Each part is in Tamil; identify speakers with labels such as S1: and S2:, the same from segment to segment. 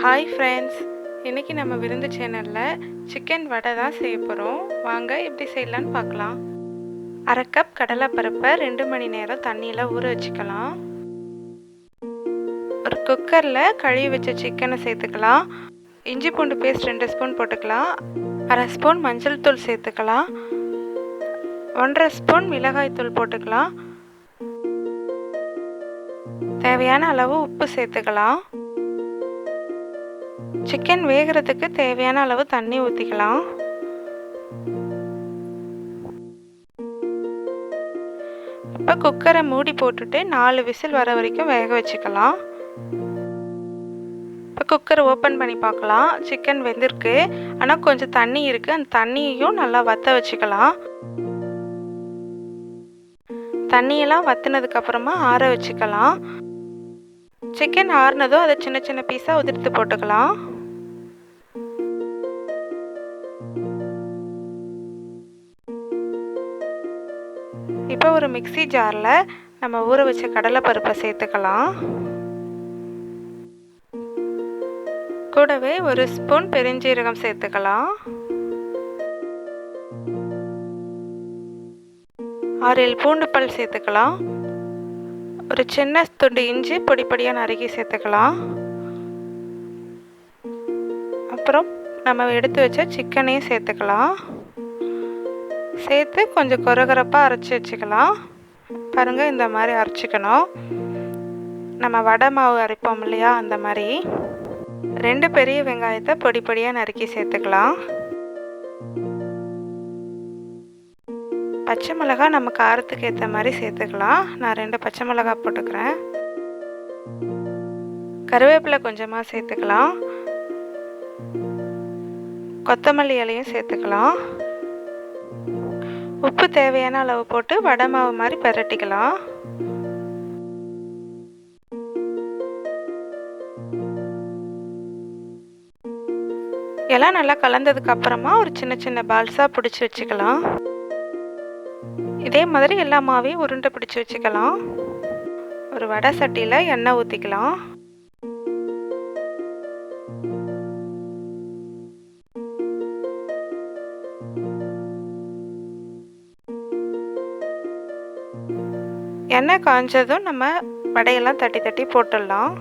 S1: ஹாய் ஃப்ரெண்ட்ஸ், இன்றைக்கி நம்ம விருந்து சேனலில் சிக்கன் வடை தான் செய்ய போகிறோம். வாங்க எப்படி செய்யலான்னு பார்க்கலாம். அரை கப் கடலைப்பருப்பை 2 மணி நேரம் தண்ணியில் ஊற வச்சுக்கலாம். ஒரு குக்கரில் கழுவி வச்ச சிக்கனை சேர்த்துக்கலாம். இஞ்சி பூண்டு பேஸ்ட் 2 ஸ்பூன் போட்டுக்கலாம். அரை ஸ்பூன் மஞ்சள் தூள் சேர்த்துக்கலாம். 1.5 ஸ்பூன் மிளகாய் தூள் போட்டுக்கலாம். தேவையான அளவு உப்பு சேர்த்துக்கலாம். சிக்கன் வேகிறதுக்கு தேவையான அளவு தண்ணி ஊற்றிக்கலாம். இப்போ குக்கரை மூடி போட்டுட்டு 4 விசில் வர வரைக்கும் வேக வச்சுக்கலாம். இப்போ குக்கரை ஓப்பன் பண்ணி பார்க்கலாம். சிக்கன் வெந்திருக்கு, ஆனால் கொஞ்சம் தண்ணி இருக்குது. அந்த தண்ணியையும் நல்லா வற்ற வச்சுக்கலாம். தண்ணியெல்லாம் வற்றினதுக்கப்புறமா ஆற வச்சுக்கலாம். சிக்கன் ஆறுனதும் அதை சின்ன சின்ன பீஸாக உதிர்த்து போட்டுக்கலாம். இப்போ ஒரு மிக்ஸி ஜாரில் நம்ம ஊற வச்ச கடலைப்பருப்பை சேர்த்துக்கலாம். கூடவே 1 ஸ்பூன் பெருஞ்சீரகம் சேர்த்துக்கலாம். 6 பூண்டு பல் சேர்த்துக்கலாம். ஒரு சின்ன துண்டு இஞ்சி பொடி பொடியாக நறுக்கி சேர்த்துக்கலாம். அப்புறம் நம்ம எடுத்து வச்ச சிக்கனையும் சேர்த்துக்கலாம். சேர்த்து கொஞ்சம் கொரகொரப்பாக அரைச்சி வச்சுக்கலாம். பாருங்கள், இந்த மாதிரி அரைச்சிக்கணும். நம்ம வடை மாவு அரைப்போம் இல்லையா, அந்த மாதிரி. 2 பெரிய வெங்காயத்தை பொடி பொடியாக நறுக்கி சேர்த்துக்கலாம். பச்சை மிளகாய் நம்ம காரத்துக்கு ஏற்ற மாதிரி சேர்த்துக்கலாம். நான் 2 பச்சை மிளகாய் போட்டுக்கிறேன். கருவேப்பிலை கொஞ்சமாக சேர்த்துக்கலாம். கொத்தமல்லி இலையும் சேர்த்துக்கலாம். உப்பு தேவையான அளவு போட்டு வடை மாவு மாதிரி பிரட்டிக்கலாம். எல்லாம் நல்லா கலந்ததுக்கு அப்புறமா ஒரு சின்ன சின்ன பால்ஸாக பிடிச்சி வச்சுக்கலாம். இதே மாதிரி எல்லா மாவையும் உருண்டை பிடிச்சி வச்சுக்கலாம். ஒரு வடை சட்டியில் எண்ணெய் ஊற்றிக்கலாம். எண்ணெய் காஞ்சதும் நம்ம வடையெல்லாம் தட்டி தட்டி போட்டுடலாம்.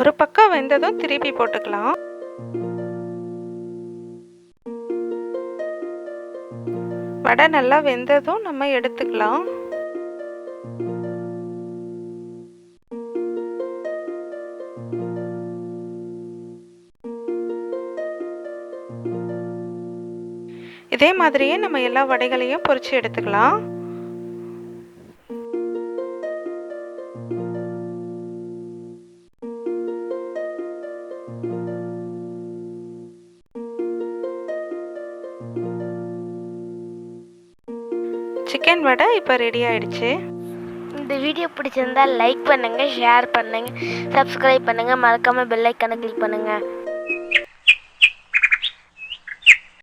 S1: ஒரு பக்கம் வெந்ததும் திருப்பி போட்டுக்கலாம். வடை நல்லா வெந்ததும் நம்ம எடுத்துக்கலாம். இதே மாதிரியே நம்ம எல்லா வடைகளையும் பொரிச்சு எடுத்துக்கலாம். சிக்கன் வடை இப்போ ரெடி ஆயிடுச்சு.
S2: இந்த வீடியோ பிடிச்சிருந்தா லைக் பண்ணுங்கள், ஷேர் பண்ணுங்கள், சப்ஸ்கிரைப் பண்ணுங்கள், மறக்காமல் பெல் ஐக்கானை கிளிக் பண்ணுங்கள்.